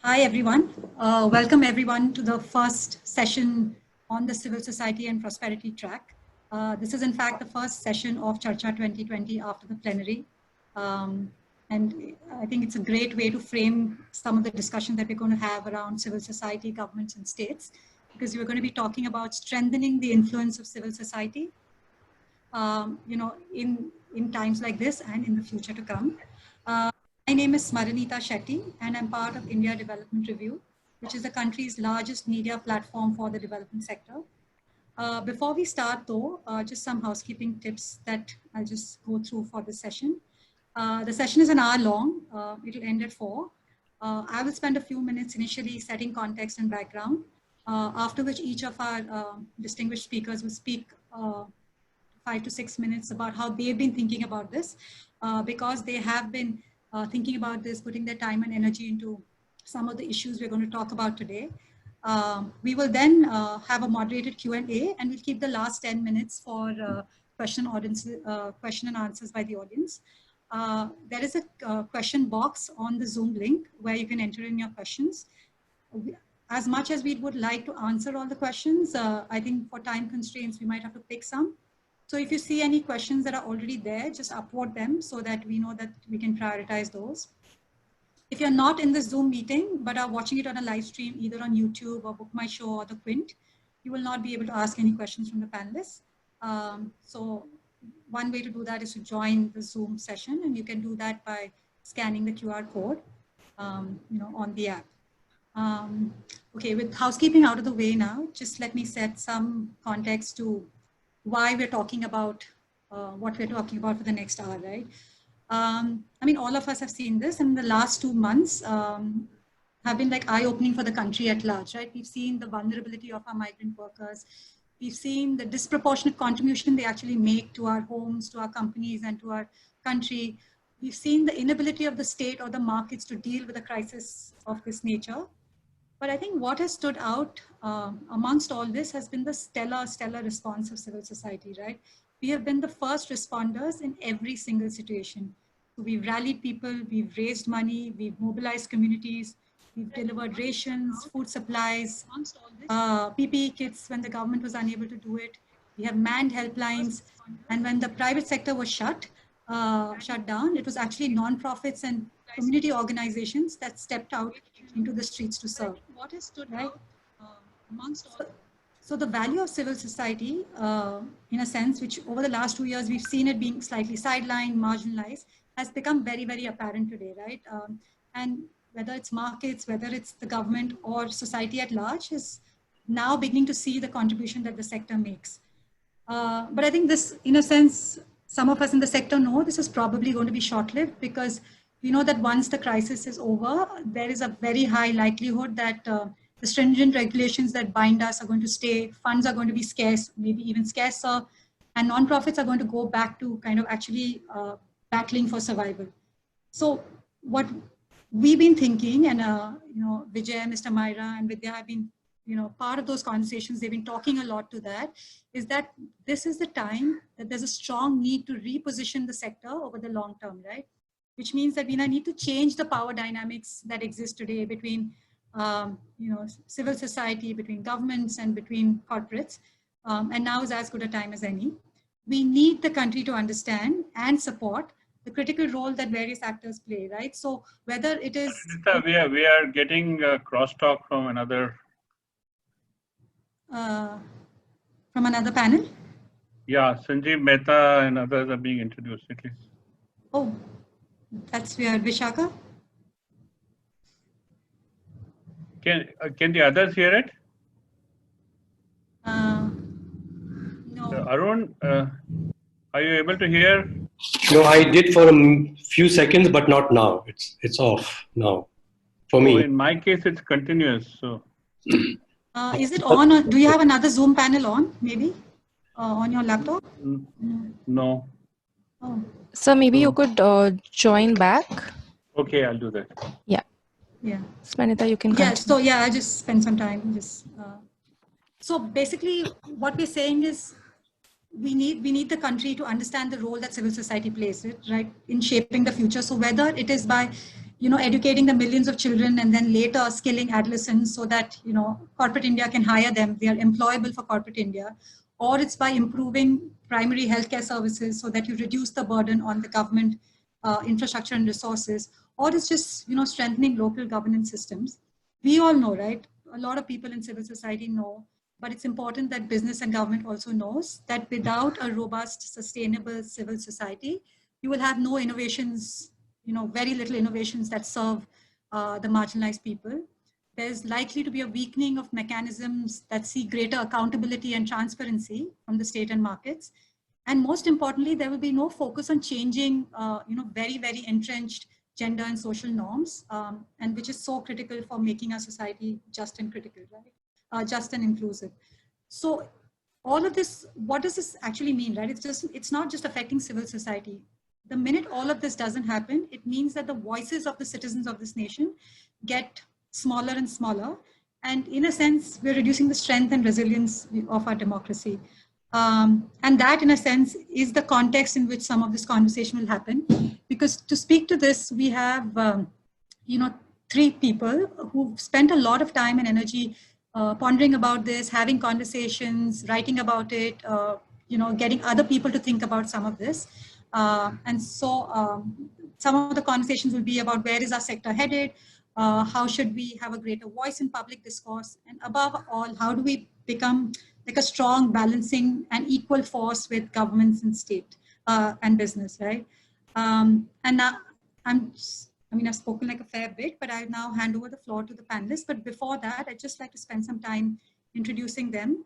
Hi, everyone. Welcome, everyone, to the first session on the Civil Society and Prosperity track. This is, in fact, the first session of Charcha 2020 after the plenary. And I think it's a great way to frame some of the discussion that we're going to have around civil society, governments, and states, because we're going to be talking about strengthening the influence of civil society, in times like this and in the future to come. My name is Smaranita Shetty, and I'm part of India Development Review, which is the country's largest media platform for the development sector. Before we start, though, just some housekeeping tips that I'll just go through for this session. The session is an hour long. It'll end at 4. I will spend a few minutes initially setting context and background, after which each of our distinguished speakers will speak 5 to 6 minutes about how they've been thinking about this, because they have been thinking about this, putting their time and energy into some of the issues we're going to talk about today. We will then have a moderated Q&A, and we'll keep the last 10 minutes for question and answers by the audience. There is a question box on the Zoom link where you can enter in your questions. As much as we would like to answer all the questions, I think for time constraints, we might have to pick some. So if you see any questions that are already there, just upvote them so that we know that we can prioritize those. If you're not in the Zoom meeting, but are watching it on a live stream, either on YouTube or Book My Show or the Quint, you will not be able to ask any questions from the panelists. So one way to do that is to join the Zoom session, and you can do that by scanning the QR code, on the app. Okay, with housekeeping out of the way now, just let me set some context to why we're talking about what we're talking about for the next hour, right? I mean, all of us have seen this, and the last 2 months have been like eye-opening for the country at large, right? We've seen the vulnerability of our migrant workers. We've seen the disproportionate contribution they actually make to our homes, to our companies, and to our country. We've seen the inability of the state or the markets to deal with a crisis of this nature. But I think what has stood out amongst all this has been the stellar response of civil society, right? We have been the first responders in every single situation. So we've rallied people, we've raised money, we've mobilized communities, we've delivered rations, food supplies, PPE kits when the government was unable to do it. We have manned helplines. And when the private sector was shut down, it was actually non-profits and community organizations that stepped out into the streets to serve. What has stood out amongst all? So the value of civil society, in a sense, which over the last 2 years, we've seen it being slightly sidelined, marginalized, has become very, very apparent today, right? And whether it's markets, whether it's the government or society at large, is now beginning to see the contribution that the sector makes. But I think this, in a sense, some of us in the sector know this is probably going to be short-lived, because we know that once the crisis is over, there is a very high likelihood that the stringent regulations that bind us are going to stay, funds are going to be scarce, maybe even scarcer, and nonprofits are going to go back to kind of actually battling for survival. So what we've been thinking, and Vijay, Mr. Myra, and Vidya have been part of those conversations, they've been talking a lot to that, is that this is the time that there's a strong need to reposition the sector over the long term, right? Which means that we now need to change the power dynamics that exist today between civil society, between governments, and between corporates. And now is as good a time as any. We need the country to understand and support the critical role that various actors play, right? So whether it is... we are getting crosstalk from another... from another panel? Yeah, Sanjeev Mehta and others are being introduced at least. Oh, that's weird. Vishaka? Can the others hear it? No. Arun, are you able to hear? No, I did for a few seconds, but not now. It's off now for me. In my case, it's continuous. So, is it on? Or do you have another Zoom panel on? Maybe on your laptop? No. Oh. So maybe you could join back. Okay, I'll do that. Yeah. Yeah. Smanita, you can continue. Yeah, so yeah, I just spend some time just. So basically, what we're saying is we need the country to understand the role that civil society plays, right, in shaping the future. So whether it is by educating the millions of children and then later skilling adolescents so that, corporate India can hire them. They are employable for corporate India. Or it's by improving primary healthcare services so that you reduce the burden on the government infrastructure and resources. Or it's just, strengthening local governance systems. We all know, right? A lot of people in civil society know, but it's important that business and government also knows that without a robust, sustainable civil society, you will have no innovations, very little innovations that serve the marginalized people. There's likely to be a weakening of mechanisms that see greater accountability and transparency from the state and markets. And most importantly, there will be no focus on changing, very, very entrenched gender and social norms, and which is so critical for making our society just and critical, right? Just and inclusive. So all of this, what does this actually mean, right? It's not just affecting civil society. The minute all of this doesn't happen, it means that the voices of the citizens of this nation get smaller and smaller. And in a sense, we're reducing the strength and resilience of our democracy. And that, in a sense, is the context in which some of this conversation will happen. Because to speak to this, we have, three people who've spent a lot of time and energy pondering about this, having conversations, writing about it, getting other people to think about some of this. And so some of the conversations will be about where is our sector headed, how should we have a greater voice in public discourse, and above all, how do we become like a strong balancing and equal force with governments and state and business, right? And now I've spoken like a fair bit, but I'll now hand over the floor to the panelists. But before that, I'd just like to spend some time introducing them.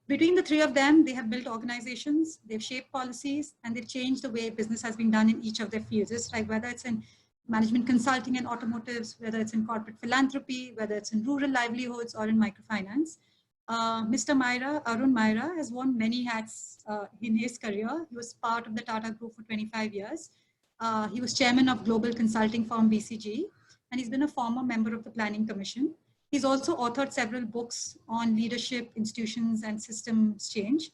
Between the three of them, they have built organizations, they've shaped policies, and they've changed the way business has been done in each of their fields. It's like whether it's in management consulting and automotives, whether it's in corporate philanthropy, whether it's in rural livelihoods or in microfinance. Mr. Arun Maira has worn many hats in his career. He was part of the Tata Group for 25 years. He was chairman of global consulting firm BCG, and he's been a former member of the Planning Commission. He's also authored several books on leadership, institutions, and systems change.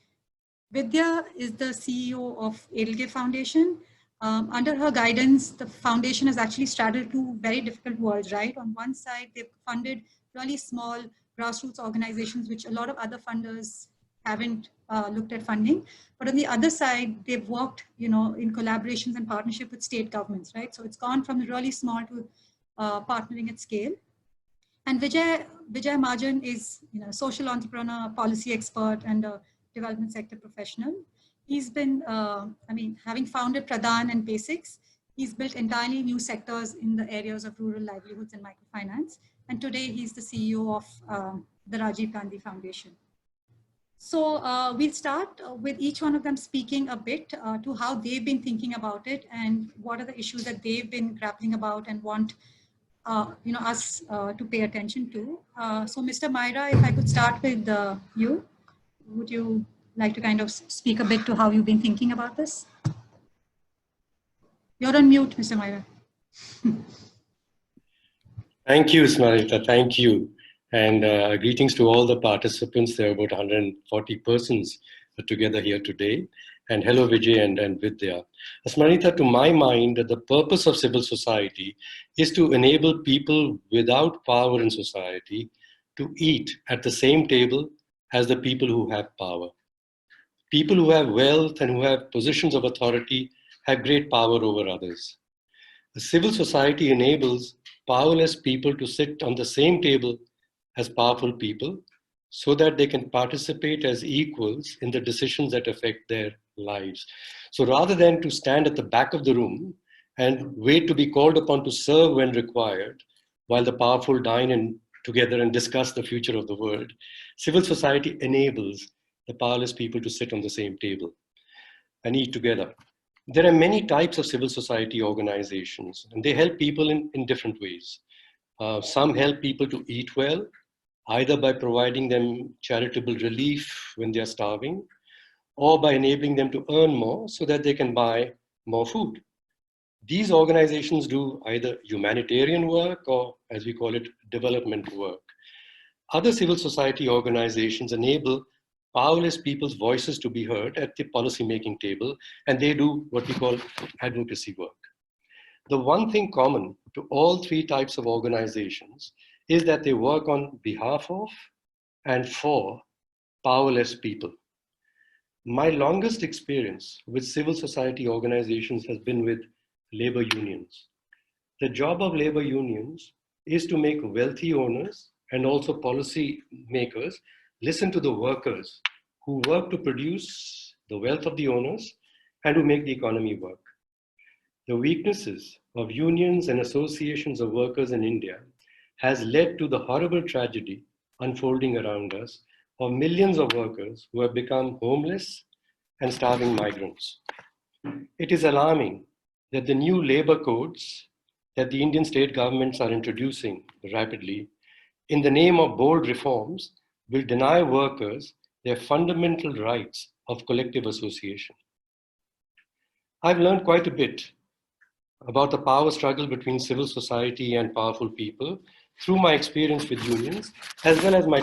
Vidya is the CEO of Edelge Foundation. Under her guidance, the foundation has actually straddled two very difficult worlds, right? On one side, they've funded really small grassroots organizations, which a lot of other funders haven't looked at funding. But on the other side, they've worked, in collaborations and partnership with state governments, right? So it's gone from really small to partnering at scale. And Vijay Mahajan is, social entrepreneur, policy expert, and a development sector professional. He's been, having founded Pradhan and Basics, he's built entirely new sectors in the areas of rural livelihoods and microfinance. And today he's the CEO of the Rajiv Gandhi Foundation. So we'll start with each one of them speaking a bit to how they've been thinking about it and what are the issues that they've been grappling about and want us to pay attention to. So Mr. Maira, if I could start with you, would you like to kind of speak a bit to how you've been thinking about this? You're on mute, Mr. Maira. Thank you, Smarita. Thank you. And greetings to all the participants. There are about 140 persons together here today. And hello, Vijay and Vidya. Smarita, to my mind, the purpose of civil society is to enable people without power in society to eat at the same table as the people who have power. People who have wealth and who have positions of authority have great power over others. A civil society enables powerless people to sit on the same table as powerful people so that they can participate as equals in the decisions that affect their lives. So rather than to stand at the back of the room and wait to be called upon to serve when required, while the powerful dine in together and discuss the future of the world, civil society enables the powerless people to sit on the same table and eat together. There are many types of civil society organizations, and they help people in different ways. Some help people to eat well, either by providing them charitable relief when they are starving, or by enabling them to earn more so that they can buy more food. These organizations do either humanitarian work or, as we call it, development work. Other civil society organizations enable powerless people's voices to be heard at the policy-making table, and they do what we call advocacy work. The one thing common to all three types of organizations is that they work on behalf of and for powerless people. My longest experience with civil society organizations has been with labor unions. The job of labor unions is to make wealthy owners and also policy makers listen to the workers who work to produce the wealth of the owners and who make the economy work. The weaknesses of unions and associations of workers in India has led to the horrible tragedy unfolding around us of millions of workers who have become homeless and starving migrants. It is alarming that the new labor codes that the Indian state governments are introducing rapidly in the name of bold reforms will deny workers their fundamental rights of collective association. I've learned quite a bit about the power struggle between civil society and powerful people through my experience with unions, as well as my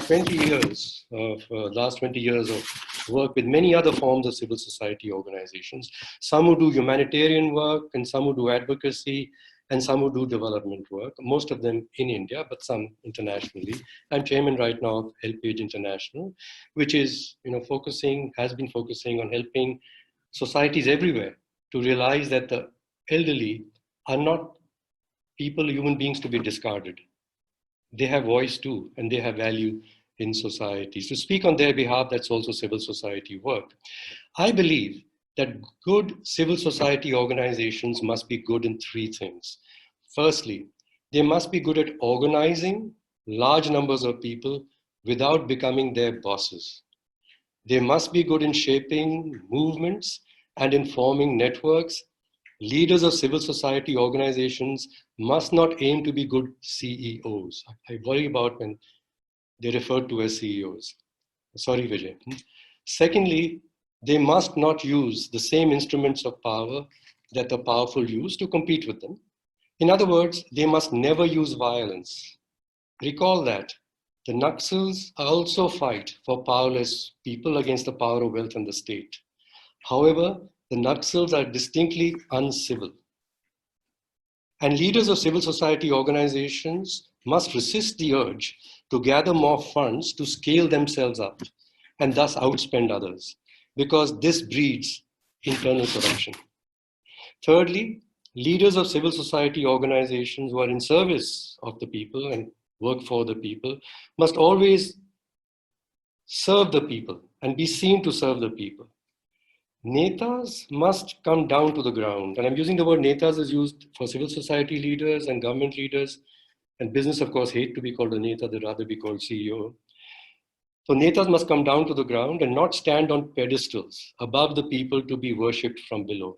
last 20 years of work with many other forms of civil society organizations, some who do humanitarian work and some who do advocacy and some who do development work, most of them in India, but some internationally. I'm chairman right now of HelpAge International, which is has been focusing on helping societies everywhere to realize that the elderly are not human beings to be discarded. They have voice too, and they have value in society. To speak on their behalf, that's also civil society work. I believe that good civil society organizations must be good in three things. Firstly, they must be good at organizing large numbers of people without becoming their bosses. They must be good in shaping movements and in forming networks. Leaders of civil society organizations must not aim to be good CEOs. I worry about when they're referred to as CEOs. Sorry, Vijay. Secondly, they must not use the same instruments of power that the powerful use to compete with them. In other words, they must never use violence. Recall that the Naxals also fight for powerless people against the power of wealth and the state. However, the Naxals are distinctly uncivil. And leaders of civil society organizations must resist the urge to gather more funds to scale themselves up and thus outspend others, because this breeds internal corruption. Thirdly, leaders of civil society organizations who are in service of the people and work for the people must always serve the people and be seen to serve the people. Netas must come down to the ground. And I'm using the word netas as used for civil society leaders and government leaders. And business, of course, hate to be called a neta, they'd rather be called CEO. So netas must come down to the ground and not stand on pedestals above the people to be worshipped from below.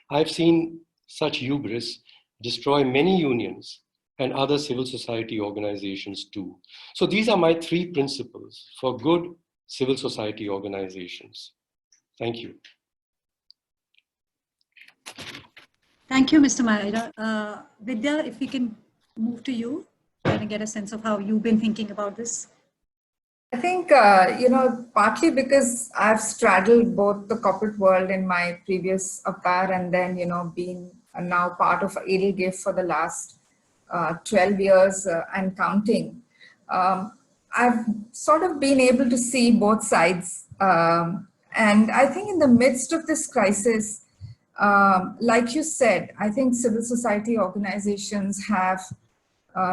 I've seen such hubris destroy many unions and other civil society organizations too. So these are my three principles for good civil society organizations. Thank you. Thank you, Mr. Maira. Vidya, if we can move to you, trying to get a sense of how you've been thinking about this. I think, partly because I've straddled both the corporate world in my previous avatar and then, being now part of Edelgift for the last 12 years and counting. I've sort of been able to see both sides. And I think in the midst of this crisis, like you said, I think civil society organizations have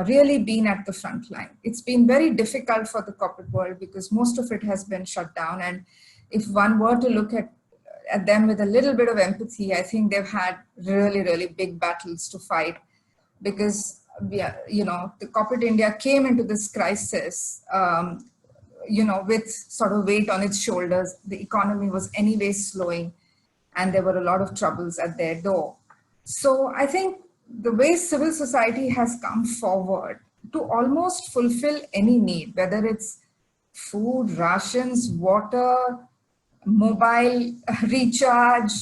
really been at the front line. It's been very difficult for the corporate world because most of it has been shut down. And if one were to look at them with a little bit of empathy, I think they've had really, really big battles to fight because, the corporate India came into this crisis with sort of weight on its shoulders. The economy was anyway slowing and there were a lot of troubles at their door. So I think the way civil society has come forward to almost fulfill any need, whether it's food, rations, water, mobile recharge,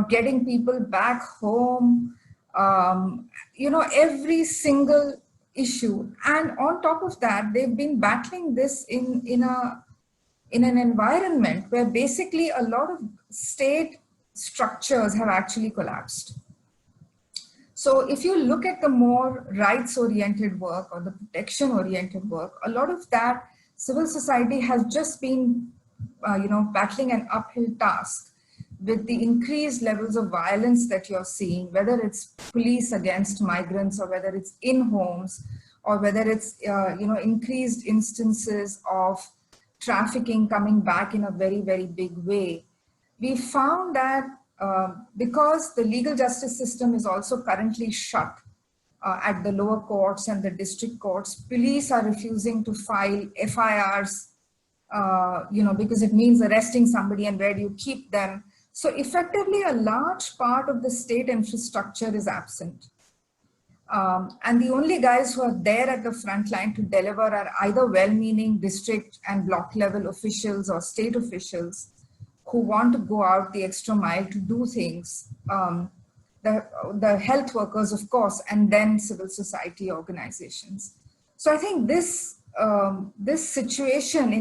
getting people back home, every single issue. And on top of that, they've been battling this in an environment where basically a lot of state structures have actually collapsed. So if you look at the more rights-oriented work or the protection-oriented work, a lot of that civil society has just been, battling an uphill task with the increased levels of violence that you're seeing, whether it's police against migrants or whether it's in homes or whether it's, increased instances of trafficking coming back in a very, very big way. We found that because the legal justice system is also currently shut at the lower courts and the district courts, police are refusing to file FIRs, because it means arresting somebody and where do you keep them? So effectively, a large part of the state infrastructure is absent. And the only guys who are there at the front line to deliver are either well-meaning district and block level officials or state officials who want to go out the extra mile to do things, the health workers, of course, and then civil society organizations. So I think in this situation,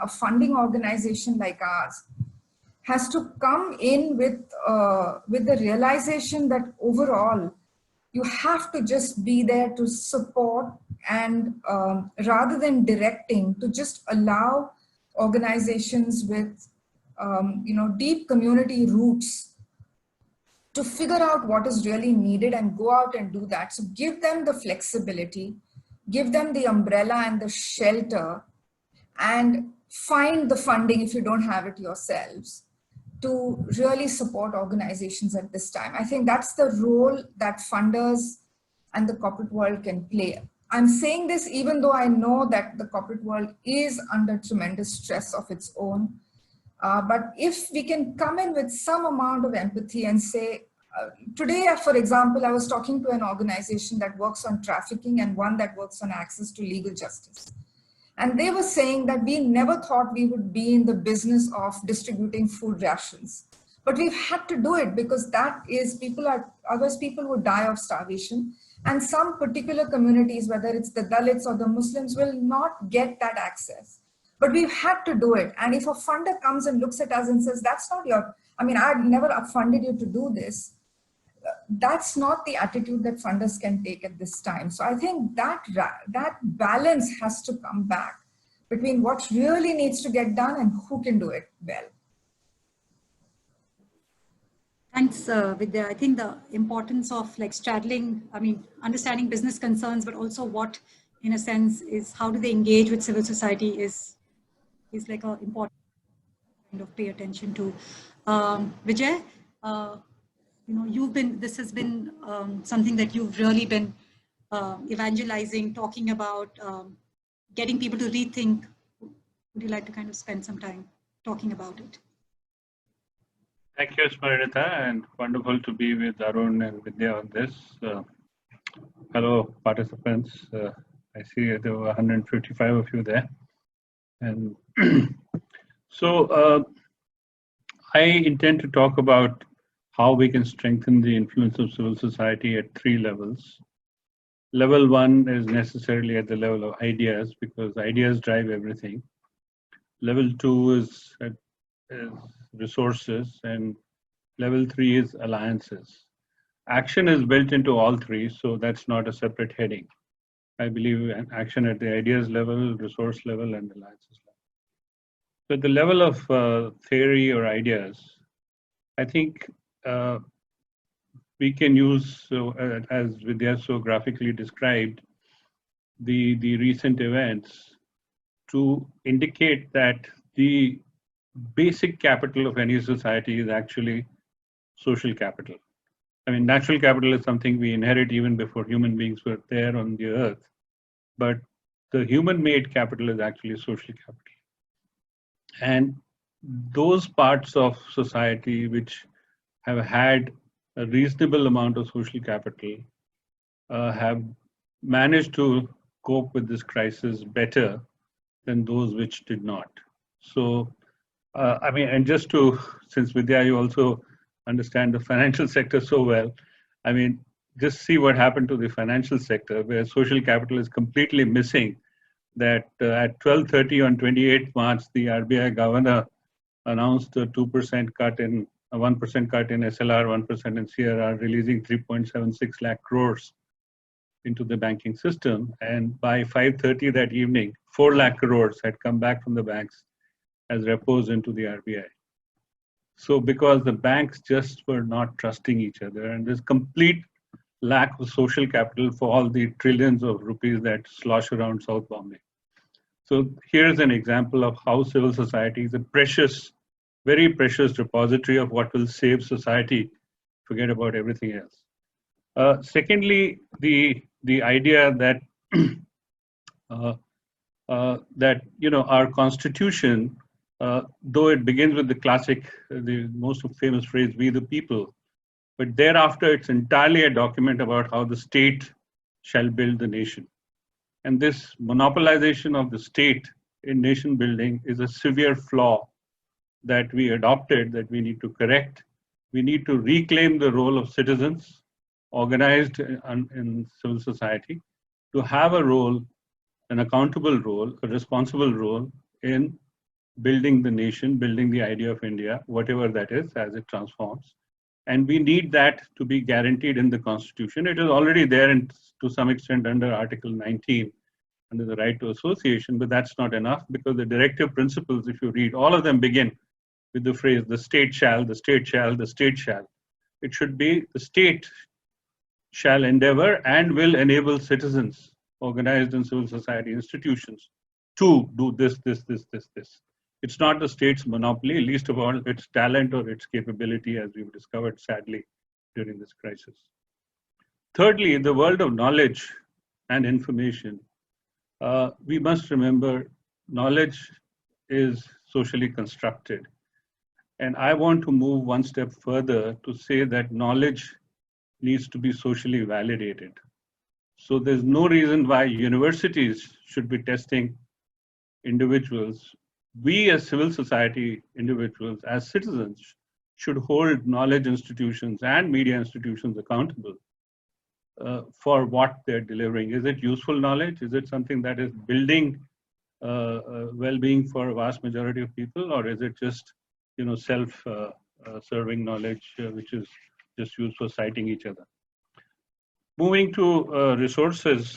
a funding organization like ours has to come in with the realization that overall, you have to just be there to support and rather than directing, to just allow organizations with deep community roots to figure out what is really needed and go out and do that. So give them the flexibility, give them the umbrella and the shelter, and find the funding if you don't have it yourselves to really support organizations at this time. I think that's the role that funders and the corporate world can play. I'm saying this even though I know that the corporate world is under tremendous stress of its own. But if we can come in with some amount of empathy and say, today, for example, I was talking to an organization that works on trafficking and one that works on access to legal justice. And they were saying that we never thought we would be in the business of distributing food rations. But we've had to do it because otherwise people would die of starvation. And some particular communities, whether it's the Dalits or the Muslims, will not get that access. But we've had to do it. And if a funder comes and looks at us and says, that's not I've never funded you to do this. That's not the attitude that funders can take at this time. So I think that balance has to come back between what really needs to get done and who can do it well. Thanks, Vidya. I think the importance of straddling, understanding business concerns, but also what, in a sense, is how do they engage with civil society is like an important kind of pay attention to. Vijay, this has been something that you've really been evangelizing, talking about, getting people to rethink. Would you like to kind of spend some time talking about it? Thank you, Smarinita, and wonderful to be with Arun and Vidya on this. Hello, participants. I see there were 155 of you there. And so I intend to talk about how we can strengthen the influence of civil society at 3 levels. Level 1 is necessarily at the level of ideas, because ideas drive everything. Level 2 is resources, and level 3 is alliances. Action is built into all 3, so that's not a separate heading. I believe in action at the ideas level, resource level, and alliances level. So at the level of theory or ideas, I think we can use, as Vidya so graphically described, the recent events to indicate that the basic capital of any society is actually social capital. Natural capital is something we inherit even before human beings were there on the earth. But the human-made capital is actually social capital. And those parts of society which have had a reasonable amount of social capital have managed to cope with this crisis better than those which did not. So, and just to, since Vidya, you also understand the financial sector so well, just see what happened to the financial sector, where social capital is completely missing. That at 12:30 on 28th March, the RBI governor announced a 2% cut in a 1% cut in SLR, 1% in CRR, releasing 3.76 lakh crores into the banking system. And by 5:30 that evening, 4 lakh crores had come back from the banks as repos into the RBI. So because the banks just were not trusting each other, and there's complete lack of social capital for all the trillions of rupees that slosh around South Bombay. So here's an example of how civil society is a precious, very precious repository of what will save society. Forget about everything else. Secondly, the idea that that our constitution, though it begins with the classic, the most famous phrase, "We the people," but thereafter it's entirely a document about how the state shall build the nation. And this monopolization of the state in nation building is a severe flaw that we adopted, that we need to correct. We need to reclaim the role of citizens organized in civil society to have a role, an accountable role, a responsible role in building the nation, building the idea of India, whatever that is, as it transforms. And we need that to be guaranteed in the Constitution. It is already there to some extent under Article 19, under the right to association, but that's not enough, because the directive principles, if you read, all of them begin with the phrase, the state shall, the state shall, the state shall. It should be the state shall endeavor and will enable citizens organized in civil society institutions to do this. It's not the state's monopoly, least of all its talent or its capability, as we've discovered sadly during this crisis. Thirdly, in the world of knowledge and information, we must remember knowledge is socially constructed. And I want to move one step further to say that knowledge needs to be socially validated. So there's no reason why universities should be testing individuals. We as civil society individuals, as citizens, should hold knowledge institutions and media institutions accountable for what they're delivering. Is it useful knowledge? Is it something that is building well-being for a vast majority of people, or is it just self-serving knowledge which is just used for citing each other? Moving to resources,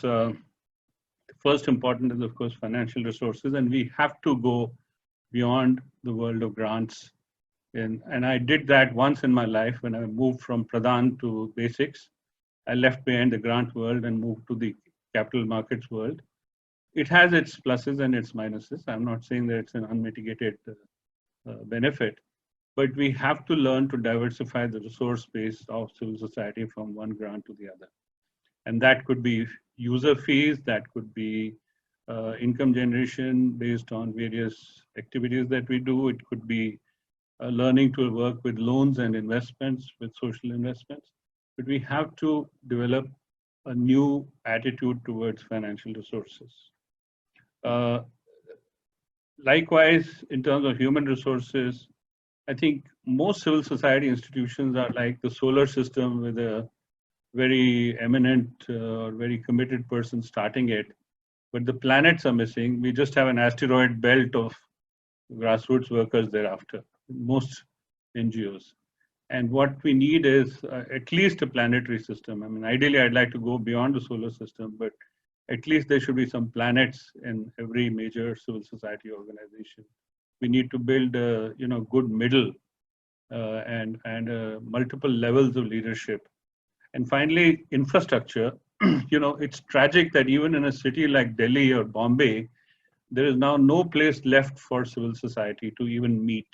first important is, of course, financial resources, and we have to go beyond the world of grants. And I did that once in my life when I moved from Pradhan to Basics. I left behind the grant world and moved to the capital markets world. It has its pluses and its minuses. I'm not saying that it's an unmitigated benefit, but we have to learn to diversify the resource base of civil society from one grant to the other. And that could be user fees, that could be income generation based on various activities that we do. It could be learning to work with loans and investments, with social investments. But we have to develop a new attitude towards financial resources. Likewise, in terms of human resources, I think most civil society institutions are like the solar system, with a very eminent or very committed person starting it. But the planets are missing. We just have an asteroid belt of grassroots workers thereafter, most NGOs. And what we need is at least a planetary system. I mean, ideally, I'd like to go beyond the solar system, but at least there should be some planets in every major civil society organization. We need to build a good middle and multiple levels of leadership. And finally, infrastructure. It's tragic that even in a city like Delhi or Bombay, there is now no place left for civil society to even meet.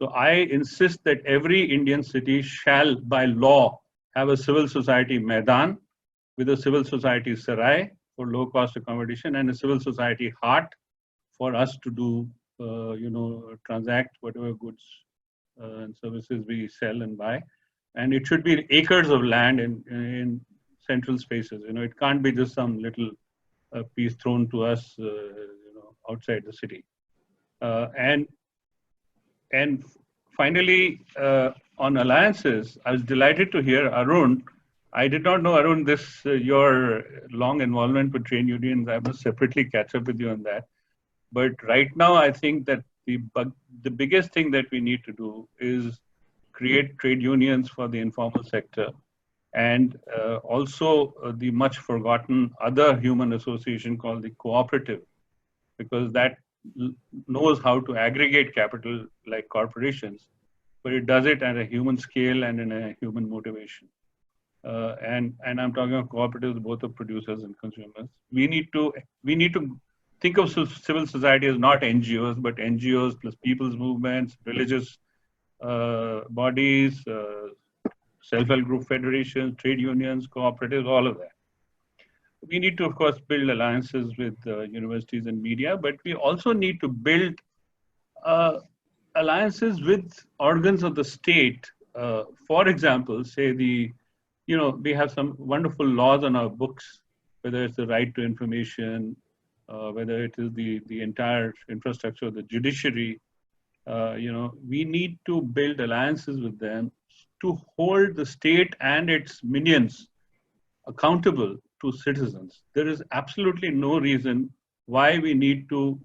So I insist that every Indian city shall, by law, have a civil society Maidan with a civil society Sarai for low-cost accommodation and a civil society Haat for us to do, transact whatever goods and services we sell and buy. And it should be acres of land in central spaces. It can't be just some little piece thrown to us, outside the city. And finally, on alliances, I was delighted to hear Arun. I did not know, Arun, your long involvement with trade unions. I must separately catch up with you on that. But right now, I think that the biggest thing that we need to do is create trade unions for the informal sector, and also the much forgotten other human association called the cooperative, because that knows how to aggregate capital like corporations, but it does it at a human scale and in a human motivation. And I'm talking of cooperatives, both of producers and consumers. We need to think of civil society as not NGOs, but NGOs plus people's movements, religious bodies, self-help group federations, trade unions, cooperatives, all of that. We need to, of course, build alliances with universities and media, but we also need to build alliances with organs of the state. For example, say we have some wonderful laws on our books, whether it's the right to information, whether it is the entire infrastructure of the judiciary. We need to build alliances with them to hold the state and its minions accountable to citizens. There is absolutely no reason why we need to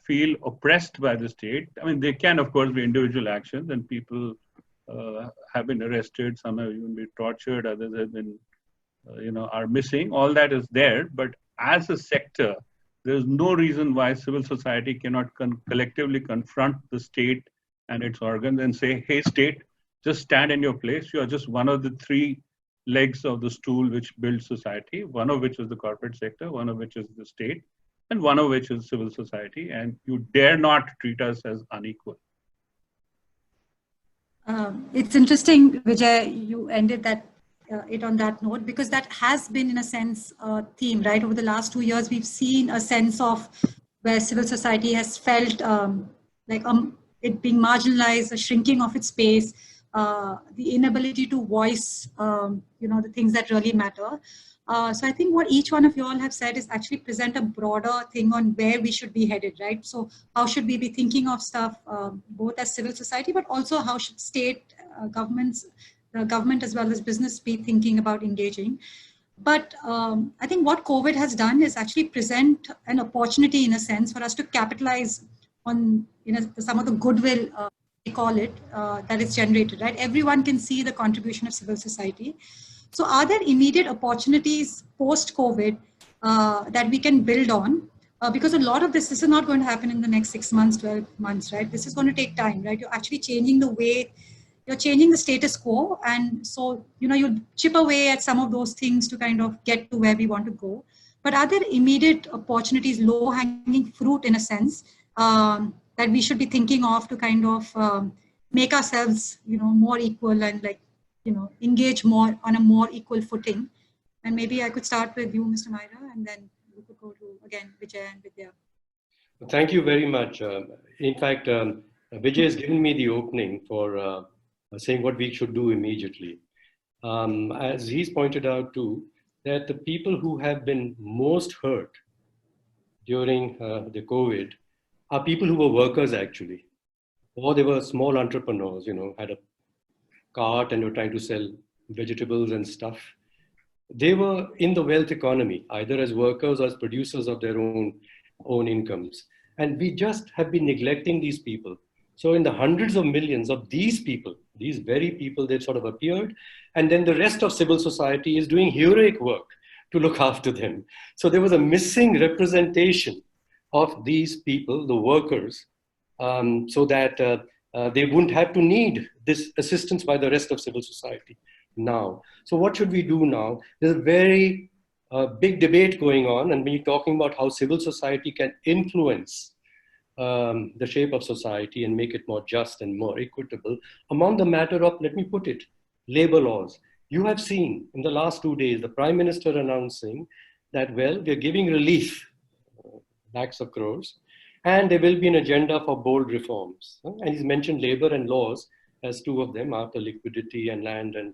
feel oppressed by the state. I mean, there can, of course, be individual actions, and people have been arrested, some have even been tortured, others have been, are missing. All that is there. But as a sector, there's no reason why civil society cannot collectively confront the state and its organs and say, hey, state, just stand in your place. You are just one of the three legs of the stool which builds society, one of which is the corporate sector, one of which is the state, and one of which is civil society. And you dare not treat us as unequal. It's interesting, Vijay, you ended it on that note, because that has been, in a sense, a theme, right? Over the last 2 years, we've seen a sense of where civil society has felt it being marginalized, a shrinking of its space, the inability to voice, the things that really matter. So I think what each one of you all have said is actually present a broader thing on where we should be headed, right? So how should we be thinking of stuff, both as civil society, but also how should state governments, the government as well as business be thinking about engaging? But I think what COVID has done is actually present an opportunity, in a sense, for us to capitalize on some of the goodwill, we call it, that is generated, right? Everyone can see the contribution of civil society. So are there immediate opportunities post-COVID that we can build on? Because a lot of this is not going to happen in the next 6 months, 12 months, right? This is going to take time, right? You're actually changing the way, you're changing the status quo. And so, you chip away at some of those things to kind of get to where we want to go. But are there immediate opportunities, low-hanging fruit in a sense, that we should be thinking of to kind of make ourselves, more equal and engage more on a more equal footing? And maybe I could start with you, Mr. Myra, and then we could go to, again, Vijay and Vidya. Thank you very much. In fact, Vijay has given me the opening for saying what we should do immediately. As he's pointed out too, that the people who have been most hurt during the COVID are people who were workers actually, or they were small entrepreneurs, had a cart and were trying to sell vegetables and stuff. They were in the wealth economy, either as workers or as producers of their own incomes. And we just have been neglecting these people. So in the hundreds of millions of these people, these very people, they've sort of appeared. And then the rest of civil society is doing heroic work to look after them. So there was a missing representation of these people, the workers, so that they wouldn't have to need this assistance by the rest of civil society now. So what should we do now? There's a very big debate going on, and we're talking about how civil society can influence the shape of society and make it more just and more equitable. Among the matter of, let me put it, labor laws. You have seen in the last 2 days, the Prime Minister announcing that, well, we're giving relief, lakhs of crores, and there will be an agenda for bold reforms. And he's mentioned labor and laws as two of them, after liquidity and land, and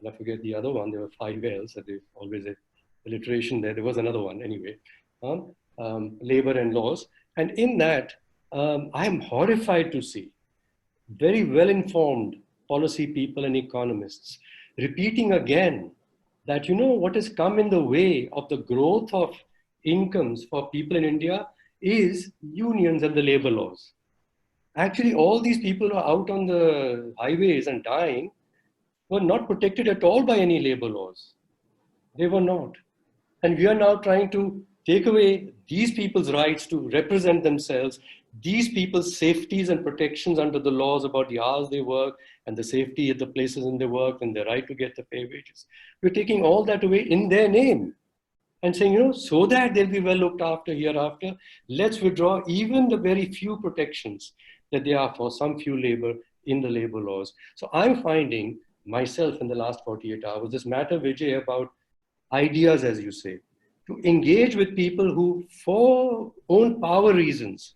I forget the other one. There were 5 L's, so there's always a alliteration there. There was another one anyway. Labor and laws. And in that, I am horrified to see very well-informed policy people and economists repeating again that, what has come in the way of the growth of incomes for people in India is unions and the labor laws. Actually, all these people who are out on the highways and dying were not protected at all by any labor laws. They were not. And we are now trying to take away these people's rights to represent themselves, these people's safeties and protections under the laws about the hours they work and the safety at the places in their work and the right to get the pay wages. We're taking all that away in their name and saying, you know, so that they'll be well looked after hereafter, let's withdraw even the very few protections that there are for some few labor in the labor laws. So I'm finding myself in the last 48 hours, this matter, Vijay, about ideas, as you say, to engage with people who, for own power reasons,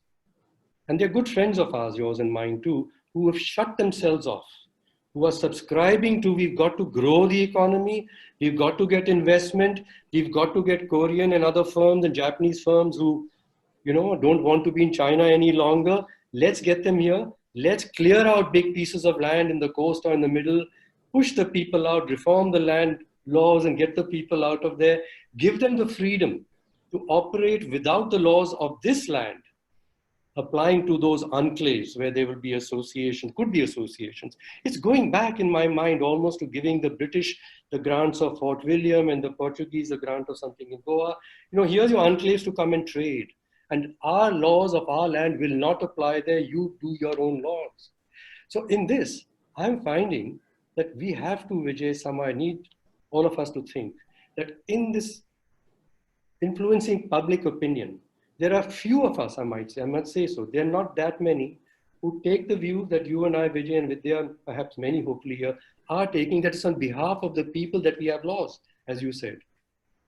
and they're good friends of ours, yours and mine too, who have shut themselves off, who are subscribing to, we've got to grow the economy, we've got to get investment, we've got to get Korean and other firms and Japanese firms who, you know, don't want to be in China any longer. Let's get them here. Let's clear out big pieces of land in the coast or in the middle, push the people out, reform the land laws and get the people out of there, give them the freedom to operate without the laws of this land, applying to those enclaves where there will be associations, could be associations. It's going back in my mind almost to giving the British the grants of Fort William and the Portuguese the grant of something in Goa. You know, here's your enclaves to come and trade. And our laws of our land will not apply there. You do your own laws. So in this, I'm finding that we have to, Vijay, somehow I need all of us to think that in this influencing public opinion, there are few of us, I must say so, there are not that many who take the view that you and I, Vijay, and Vidya, perhaps many hopefully here, are taking, that is on behalf of the people that we have laws, as you said.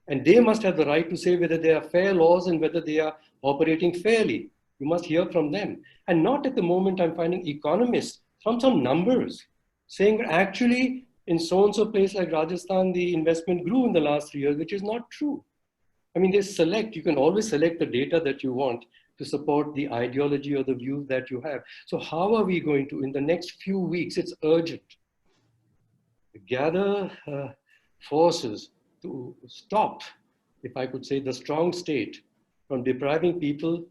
And they must have the right to say whether they are fair laws and whether they are operating fairly. You must hear from them. And not at the moment I'm finding economists from some numbers saying actually in so-and-so place like Rajasthan, the investment grew in the last 3 years, which is not true. I mean, you can always select the data that you want to support the ideology or the views that you have. So how are we going to, in the next few weeks, it's urgent, gather forces to stop, if I could say, the strong state from depriving people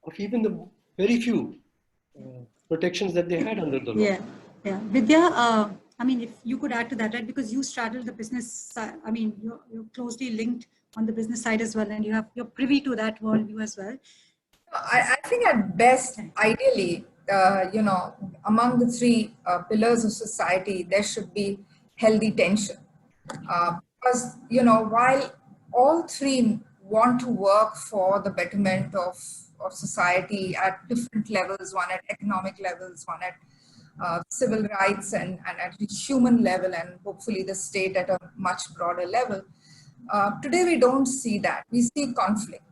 of even the very few protections that they had under the law. Yeah. Vidya, I mean, if you could add to that, right? Because you straddle the business side. I mean, you're closely linked on the business side as well, and you're privy to that worldview as well. I think at best, ideally, you know, among the three pillars of society, there should be healthy tension. Because, you know, while all three want to work for the betterment of society at different levels, one at economic levels, one at civil rights and at the human level, and hopefully the state at a much broader level. Today, we don't see that. We see conflict.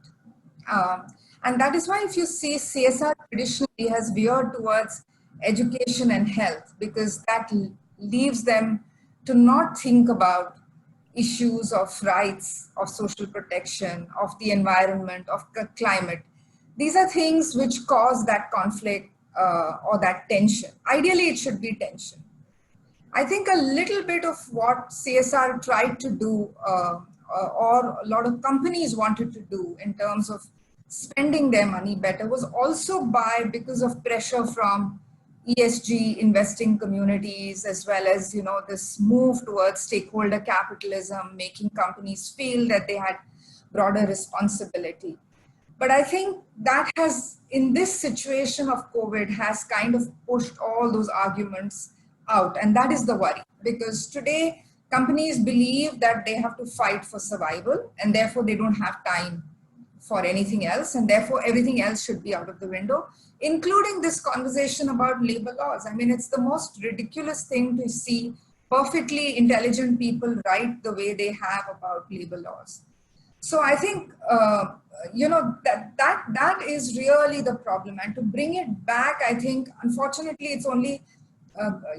And that is why if you see CSR traditionally has veered towards education and health, because that leaves them to not think about issues of rights, of social protection, of the environment, of climate. These are things which cause that conflict or that tension. Ideally, it should be tension. I think a little bit of what CSR tried to do or a lot of companies wanted to do in terms of spending their money better was also because of pressure from ESG investing communities, as well as, you know, this move towards stakeholder capitalism, making companies feel that they had broader responsibility. But I think that has, in this situation of COVID, has kind of pushed all those arguments out. And that is the worry, because today companies believe that they have to fight for survival and therefore they don't have time for anything else, and therefore everything else should be out of the window, including this conversation about labor laws. I mean, it's the most ridiculous thing to see perfectly intelligent people write the way they have about labor laws. So I think, you know, that is really the problem. And to bring it back, I think, unfortunately, it's only,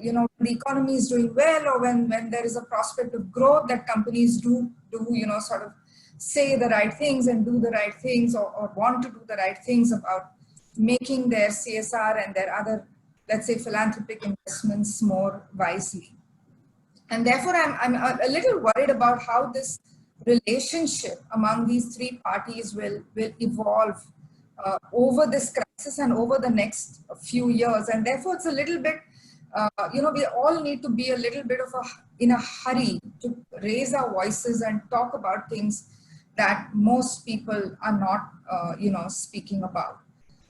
you know, the economy is doing well, or when there is a prospect of growth, that companies do, you know, sort of say the right things and do the right things, or want to do the right things about making their CSR and their other, let's say, philanthropic investments more wisely. And therefore, I'm a little worried about how this relationship among these three parties will evolve over this crisis and over the next few years. And therefore, it's a little bit, we all need to be a little bit in a hurry to raise our voices and talk about things that most people are not, speaking about.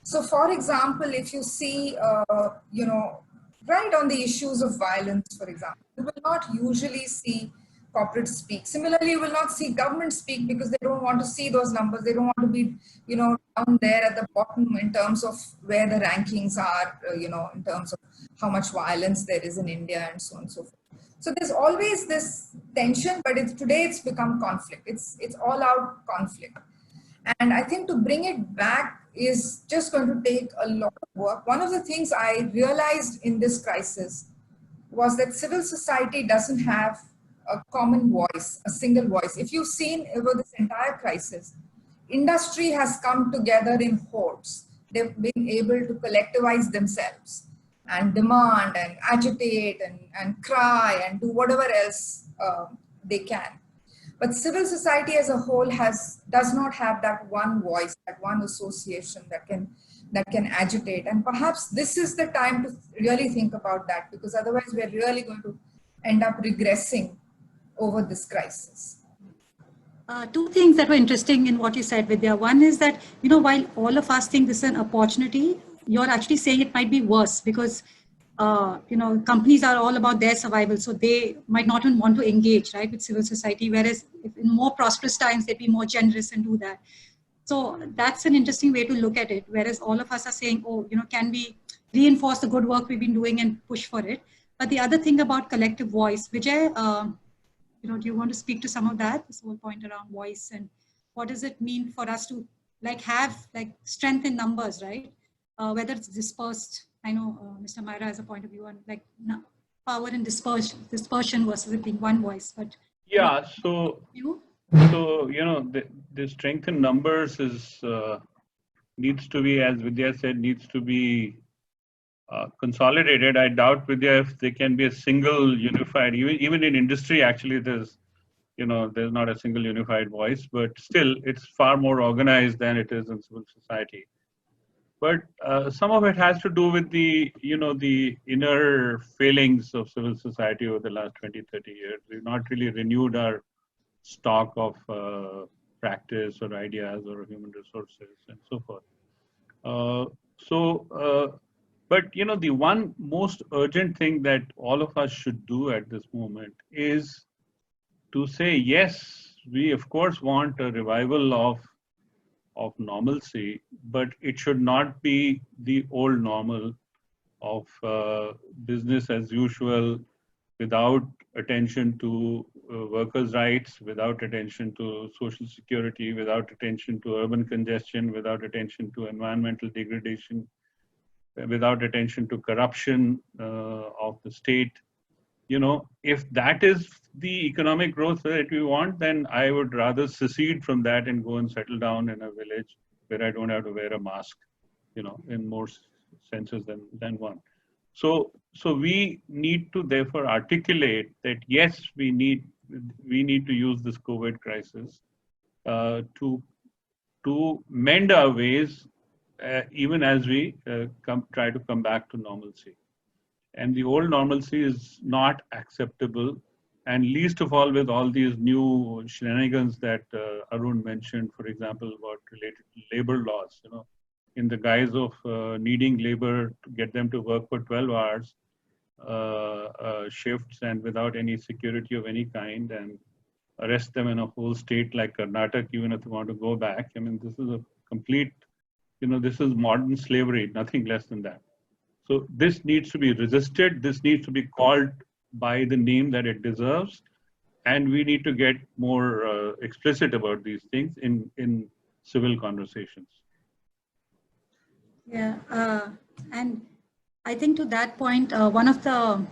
So, for example, if you see, right on the issues of violence, for example, you will not usually see corporate speak. Similarly, you will not see government speak because they don't want to see those numbers. They don't want to be, down there at the bottom in terms of where the rankings are, in terms of how much violence there is in India and so on and so forth. So there's always this tension, but today it's become conflict. It's all out conflict. And I think to bring it back is just going to take a lot of work. One of the things I realized in this crisis was that civil society doesn't have a common voice, a single voice. If you've seen over this entire crisis, industry has come together in hordes. They've been able to collectivize themselves and demand and agitate and cry and do whatever else they can. But civil society as a whole does not have that one voice, that one association that can agitate. And perhaps this is the time to really think about that, because otherwise we're really going to end up regressing over this crisis. Two things that were interesting in what you said, Vidya. One is that, while all of us think this is an opportunity, you're actually saying it might be worse because, companies are all about their survival. So they might not even want to engage, right, with civil society. Whereas if in more prosperous times, they'd be more generous and do that. So that's an interesting way to look at it. Whereas all of us are saying, oh, can we reinforce the good work we've been doing and push for it? But the other thing about collective voice, Vijay, do you want to speak to some of that? This whole point around voice and what does it mean for us to have strength in numbers, right? Whether it's dispersed. I know Mr. Myra has a point of view on power and dispersion versus it being one voice. But yeah, so the strength in numbers is needs to be, as Vidya said, needs to be consolidated. I doubt, Vidya, if there can be a single unified, even in industry, actually, there's not a single unified voice, but still it's far more organized than it is in civil society. But some of it has to do with the inner failings of civil society over the last 20, 30 years. We've not really renewed our stock of practice or ideas or human resources and so forth. But the one most urgent thing that all of us should do at this moment is to say, yes, we of course want a revival of normalcy, but it should not be the old normal of business as usual, without attention to workers' rights, without attention to social security, without attention to urban congestion, without attention to environmental degradation, without attention to corruption of the state. If that is the economic growth that we want, then I would rather secede from that and go and settle down in a village where I don't have to wear a mask, in more senses than one. So we need to therefore articulate that, yes, we need to use this COVID crisis to mend our ways, even as we try to come back to normalcy. And the old normalcy is not acceptable, and least of all with all these new shenanigans that Arun mentioned, for example, about related to labor laws, in the guise of needing labor to get them to work for 12 hours shifts and without any security of any kind, and arrest them in a whole state like Karnataka, even if they want to go back. I mean, this is a complete, this is modern slavery, nothing less than that. So this needs to be resisted. This needs to be called by the name that it deserves. And we need to get more explicit about these things in civil conversations. Yeah, and I think to that point, one of the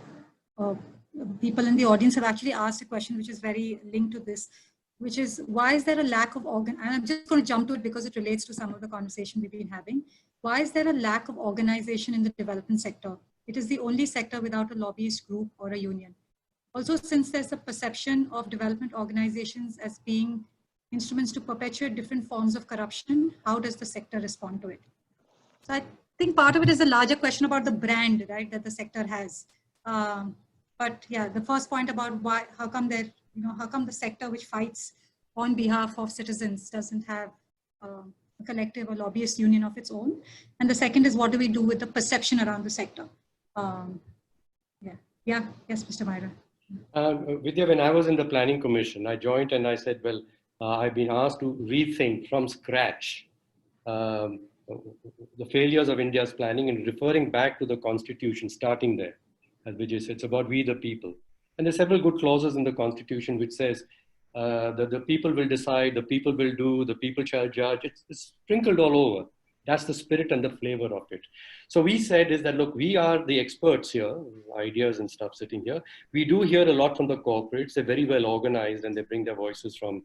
people in the audience have actually asked a question which is very linked to this, which is, why is there a lack of and I'm just going to jump to it because it relates to some of the conversation we've been having. Why is there a lack of organization in the development sector? It is the only sector without a lobbyist group or a union. Also, since there's a perception of development organizations as being instruments to perpetuate different forms of corruption, how does the sector respond to it? So I think part of it is a larger question about the brand, right, that the sector has. But yeah, the first point about why, how come the sector which fights on behalf of citizens doesn't have a collective or lobbyist union of its own. And the second is, what do we do with the perception around the sector? Yes, Mr. Myra. Vidya, when I was in the planning commission, I joined and I said, well, I've been asked to rethink from scratch the failures of India's planning and referring back to the constitution, starting there. As Vijay said, it's about we the people. And there's several good clauses in the constitution which says that the people will decide, the people will do, the people shall judge. It's sprinkled all over. That's the spirit and the flavor of it. So we said is that, look, we are the experts here, ideas and stuff sitting here. We do hear a lot from the corporates. They're very well organized and they bring their voices from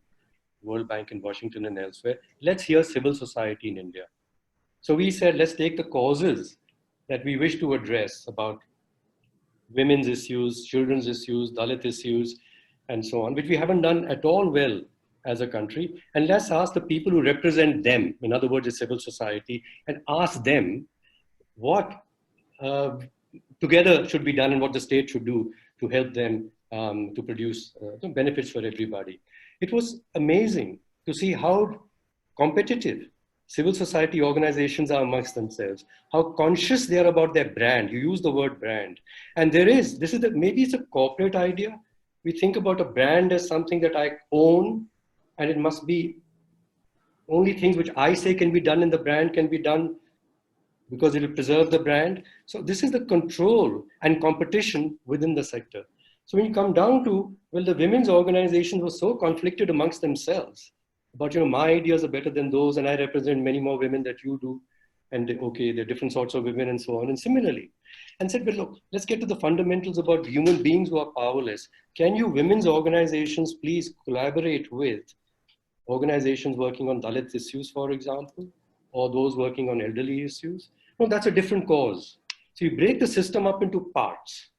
World Bank in Washington and elsewhere. Let's hear civil society in India. So we said, let's take the causes that we wish to address about women's issues, children's issues, Dalit issues, and so on, which we haven't done at all well as a country. And let's ask the people who represent them, in other words, the civil society, and ask them what together should be done and what the state should do to help them to produce benefits for everybody. It was amazing to see how competitive civil society organizations are amongst themselves, how conscious they are about their brand. You use the word brand. And maybe it's a corporate idea. We think about a brand as something that I own, and it must be only things which I say can be done in the brand can be done because it will preserve the brand. So this is the control and competition within the sector. So when you come down to, well, the women's organizations were so conflicted amongst themselves about, my ideas are better than those, and I represent many more women that you do. And okay, there are different sorts of women and so on. And similarly, and said, well, look, let's get to the fundamentals about human beings who are powerless. Can you women's organizations please collaborate with organizations working on Dalit issues, for example, or those working on elderly issues? No, that's a different cause. So you break the system up into parts,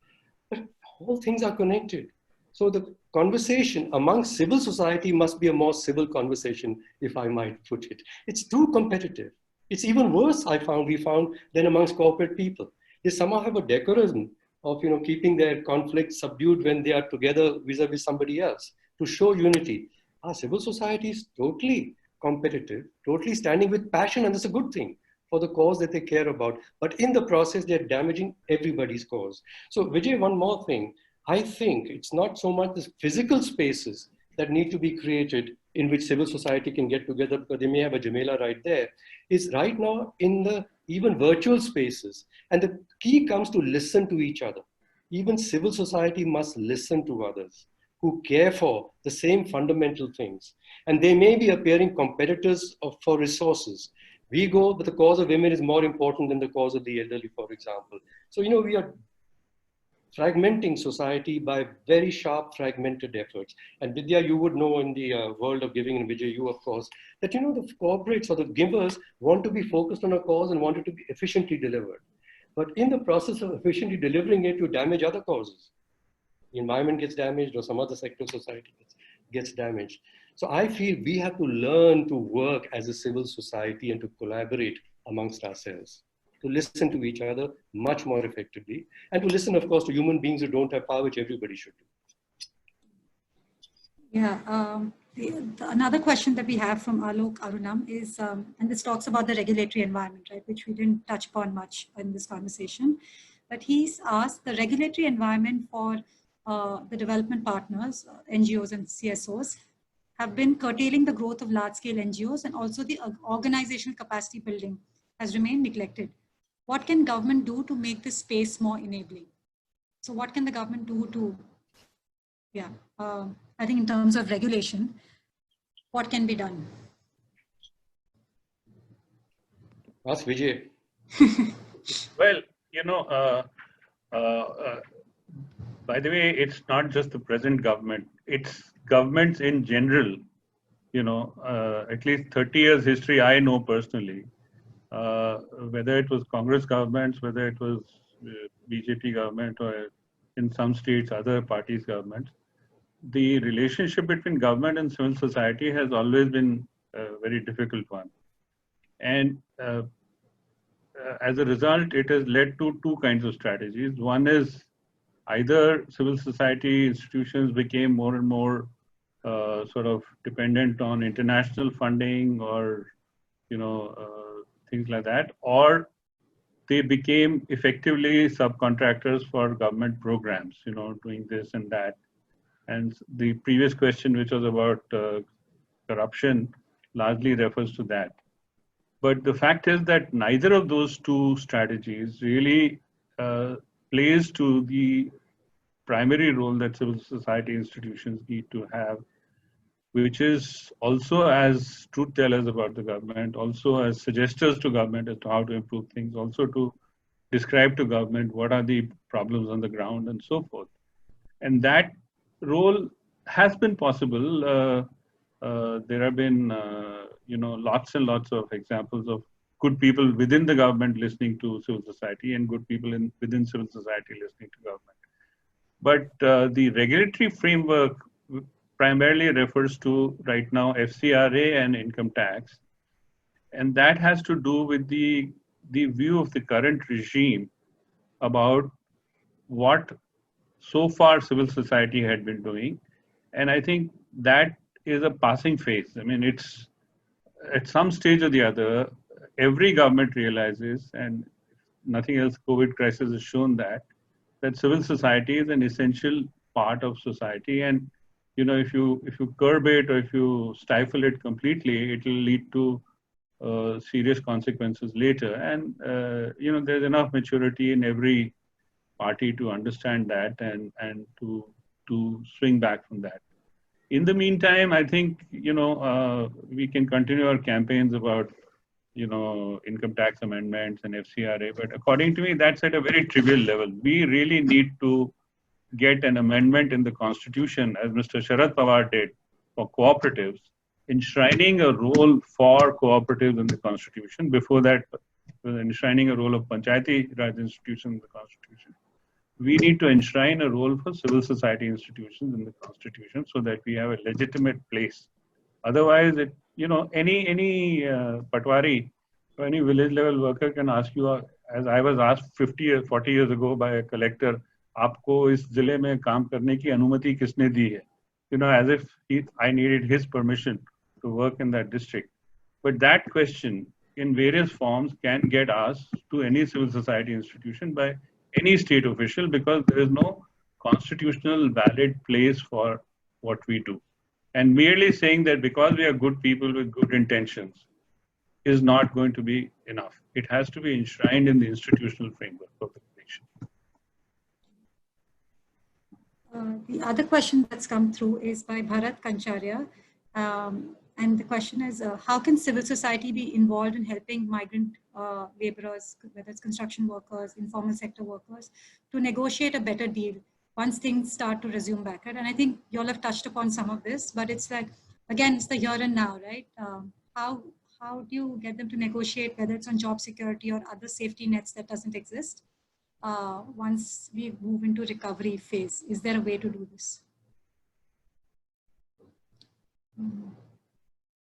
but all things are connected. So the conversation among civil society must be a more civil conversation, if I might put it. It's too competitive. It's even worse, we found, than amongst corporate people. They somehow have a decorum of keeping their conflicts subdued when they are together vis-a-vis somebody else to show unity. Our civil society is totally competitive, totally standing with passion, and that's a good thing for the cause that they care about. But in the process, they're damaging everybody's cause. So Vijay, one more thing. I think it's not so much the physical spaces that need to be created in which civil society can get together, because they may have a Jamela right there, is right now in the even virtual spaces. And the key comes to listen to each other. Even civil society must listen to others who care for the same fundamental things. And they may be appearing competitors for resources. We go, but the cause of women is more important than the cause of the elderly, for example. So, we are fragmenting society by very sharp fragmented efforts. And Vidya, you would know in the world of giving, and Vijay, you of course, that the corporates or the givers want to be focused on a cause and want it to be efficiently delivered. But in the process of efficiently delivering it, you damage other causes. The environment gets damaged, or some other sector of society gets damaged. So I feel we have to learn to work as a civil society and to collaborate amongst ourselves, to listen to each other much more effectively, and to listen, of course, to human beings who don't have power, which everybody should do. Yeah, another question that we have from Alok Arunam is, and this talks about the regulatory environment, right, which we didn't touch upon much in this conversation, but he's asked the regulatory environment for the development partners, NGOs and CSOs, have been curtailing the growth of large-scale NGOs, and also the organizational capacity building has remained neglected. What can government do to make this space more enabling? So what can the government do to, I think in terms of regulation, what can be done? Ask Vijay. Well, by the way, it's not just the present government, it's governments in general. At least 30 years history I know personally, whether it was Congress governments, whether it was BJP government, or in some states, other parties' governments, the relationship between government and civil society has always been a very difficult one. And as a result, it has led to two kinds of strategies. One is either civil society institutions became more and more sort of dependent on international funding or, things like that, or they became effectively subcontractors for government programs, doing this and that. And the previous question, which was about corruption, largely refers to that. But the fact is that neither of those two strategies really plays to the primary role that civil society institutions need to have, which is also as truth tellers about the government, also as suggestors to government as to how to improve things, also to describe to government what are the problems on the ground and so forth. And that role has been possible. There have been, lots and lots of examples of good people within the government listening to civil society and good people within civil society listening to government. But the regulatory framework primarily refers to right now FCRA and income tax. And that has to do with the view of the current regime about what so far civil society had been doing. And I think that is a passing phase. I mean, it's at some stage or the other, every government realizes, and nothing else, COVID crisis has shown that civil society is an essential part of society. And, if you curb it or if you stifle it completely, it will lead to serious consequences later. And, there's enough maturity in every party to understand that and to swing back from that. In the meantime, I think, we can continue our campaigns about, income tax amendments and FCRA, but according to me, that's at a very trivial level. We really need to get an amendment in the constitution, as Mr. Sharad Pawar did, for cooperatives, enshrining a role for cooperatives in the constitution. Before that, enshrining a role of Panchayati Raj institutions in the constitution. We need to enshrine a role for civil society institutions in the constitution so that we have a legitimate place. Otherwise, any patwari or any village level worker can ask you, as I was asked 40 years ago by a collector, आपको इस जिले में काम करने की अनुमति किसने दी है? As if I needed his permission to work in that district. But that question in various forms can get asked to any civil society institution by any state official, because there is no constitutional valid place for what we do. And merely saying that because we are good people with good intentions is not going to be enough. It has to be enshrined in the institutional framework of the nation. The other question that's come through is by Bharat Kancharya. And the question is, how can civil society be involved in helping migrant laborers, whether it's construction workers, informal sector workers, to negotiate a better deal once things start to resume back? Right? And I think you all have touched upon some of this, but it's like, again, it's the here and now, right? How do you get them to negotiate, whether it's on job security or other safety nets that doesn't exist, once we move into recovery phase? Is there a way to do this?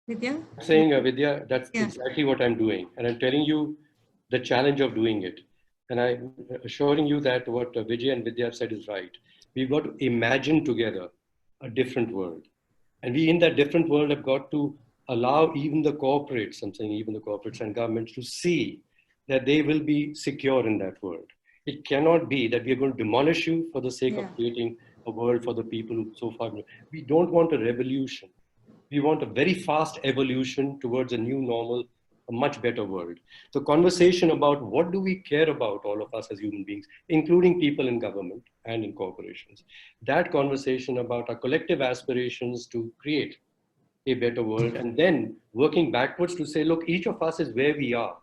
Vidya? Saying, Vidya, that's exactly what I'm doing. And I'm telling you the challenge of doing it. And I'm assuring you that what Vijay and Vidya have said is right. We've got to imagine together a different world. And we in that different world have got to allow even the corporates, I'm saying even the corporates and governments, to see that they will be secure in that world. It cannot be that we are going to demolish you for the sake of creating a world for the people who so far. We don't want a revolution. We want a very fast evolution towards a new normal, a much better world. The conversation about what do we care about, all of us as human beings, including people in government and in corporations, that conversation about our collective aspirations to create a better world, and then working backwards to say, look, each of us is where we are.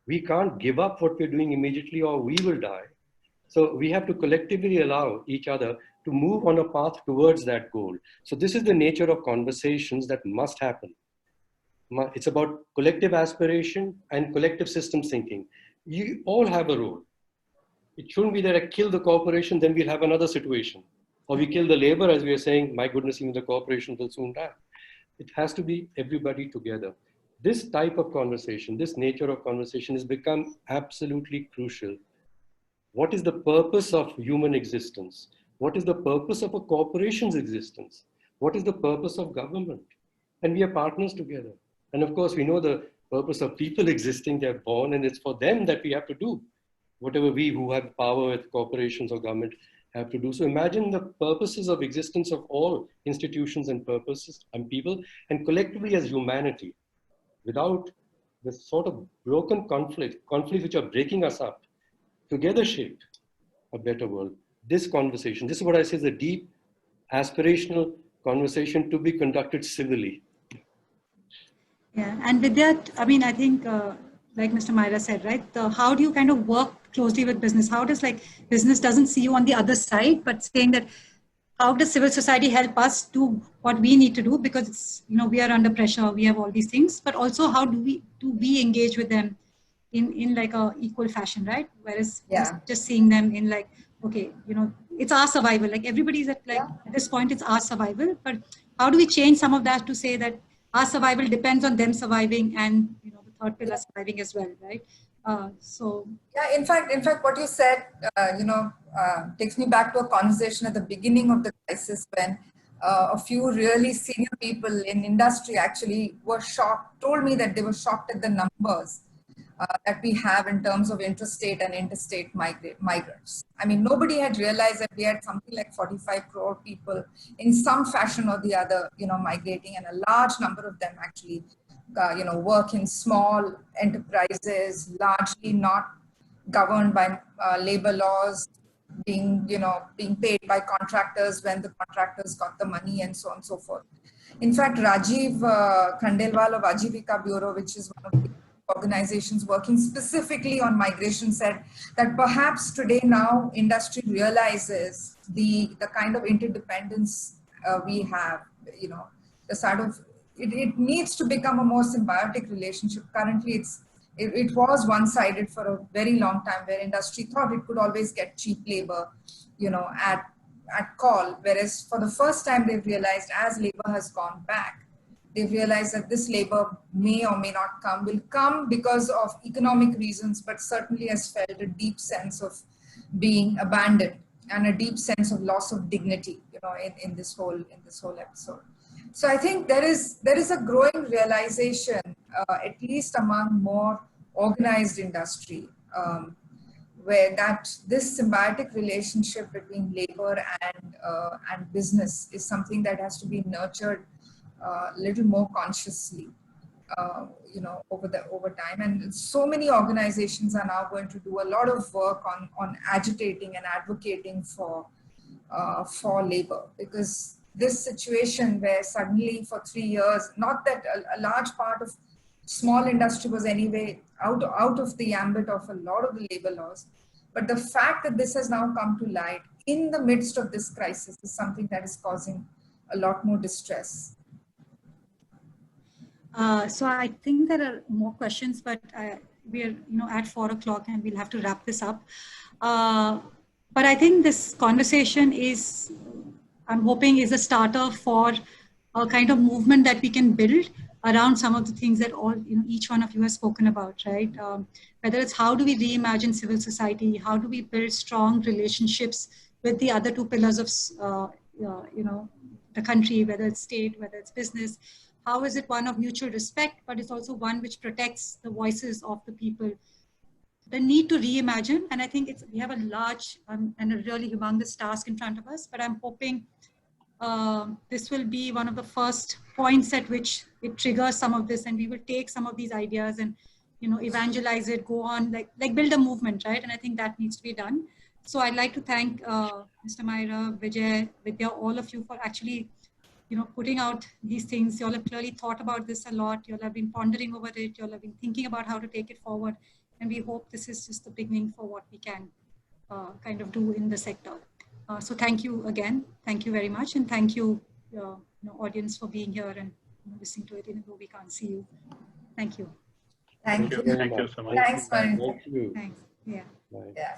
We can't give up what we're doing immediately or we will die. So we have to collectively allow each other to move on a path towards that goal. So this is the nature of conversations that must happen. It's about collective aspiration and collective systems thinking. You all have a role. It shouldn't be that I kill the corporation, then we'll have another situation. or we kill the labor, as we are saying, my goodness, even the corporations will soon die. It has to be everybody together. This type of conversation, this nature of conversation has become absolutely crucial. What is the purpose of human existence? What is the purpose of a corporation's existence? What is the purpose of government? And we are partners together. And of course, we know the purpose of people existing, they're born, and it's for them that we have to do whatever we who have power with corporations or government have to do. So imagine the purposes of existence of all institutions and purposes and people, and collectively as humanity, without this sort of broken conflicts which are breaking us up, together shape a better world. This conversation, this is what I say is a deep, aspirational conversation to be conducted civilly. Yeah, and with that, I mean, I think, like Mr. Myra said, right, how do you kind of work closely with business? How does like business doesn't see you on the other side, but saying that how does civil society help us do what we need to do? Because it's, you know, we are under pressure, we have all these things, but also how do we engage with them in like a equal fashion, right? Whereas just seeing them in like, okay, you know, it's our survival. Like everybody's at like, at this point, it's our survival, but how do we change some of that to say that our survival depends on them surviving and, you know, the third pillar surviving as well, right? So yeah, in fact, what you said, takes me back to a conversation at the beginning of the crisis when a few really senior people in industry actually were shocked, told me that they were shocked at the numbers that we have in terms of interstate and interstate migrants. I mean, nobody had realized that we had something like 45 crore people in some fashion or the other, you know, migrating, and a large number of them actually, work in small enterprises, largely not governed by labor laws, being paid by contractors when the contractors got the money, and so on and so forth. In fact, Rajiv Khandelwal of Ajivika Bureau, which is one of the organizations working specifically on migration, said that perhaps today now industry realizes the kind of interdependence we have, you know, the sort of, it needs to become a more symbiotic relationship. Currently it was one-sided for a very long time, where industry thought it could always get cheap labor, you know, at call, whereas for the first time they've realized, as labor has gone back, they've realized that this labor may or may not come, will come because of economic reasons, but certainly has felt a deep sense of being abandoned and a deep sense of loss of dignity, you know, in this whole episode. So I think there is a growing realization, at least among more organized industry, where that this symbiotic relationship between labor and business is something that has to be nurtured a little more consciously, over time. And so many organizations are now going to do a lot of work on agitating and advocating for labor, because this situation where suddenly for 3 years, not that a large part of small industry was anyway out of the ambit of a lot of the labor laws, but the fact that this has now come to light in the midst of this crisis is something that is causing a lot more distress. So I think there are more questions, but we are, you know, at 4 o'clock and we'll have to wrap this up. But I think this conversation is, I'm hoping, is a starter for a kind of movement that we can build around some of the things that all, you know, each one of you has spoken about, right? Whether it's how do we reimagine civil society, how do we build strong relationships with the other two pillars of, the country, whether it's state, whether it's business. How is it one of mutual respect, but it's also one which protects the voices of the people? The need to reimagine, and I think we have a large and a really humongous task in front of us, but I'm hoping this will be one of the first points at which it triggers some of this, and we will take some of these ideas and, you know, evangelize it, go on, like build a movement, right? And I think that needs to be done. So I'd like to thank Mr. Myra, Vijay, Vidya, all of you for actually, you know, putting out these things. You all have clearly thought about this a lot. You all have been pondering over it. You all have been thinking about how to take it forward. And we hope this is just the beginning for what we can kind of do in the sector. So thank you again. Thank you very much. And thank you, audience, for being here and listening to it, even though we can't see you. Thank you. Thank you. Thank you so much. Thanks, Marinita. Thank you. Thanks. Yeah. Bye. Yeah.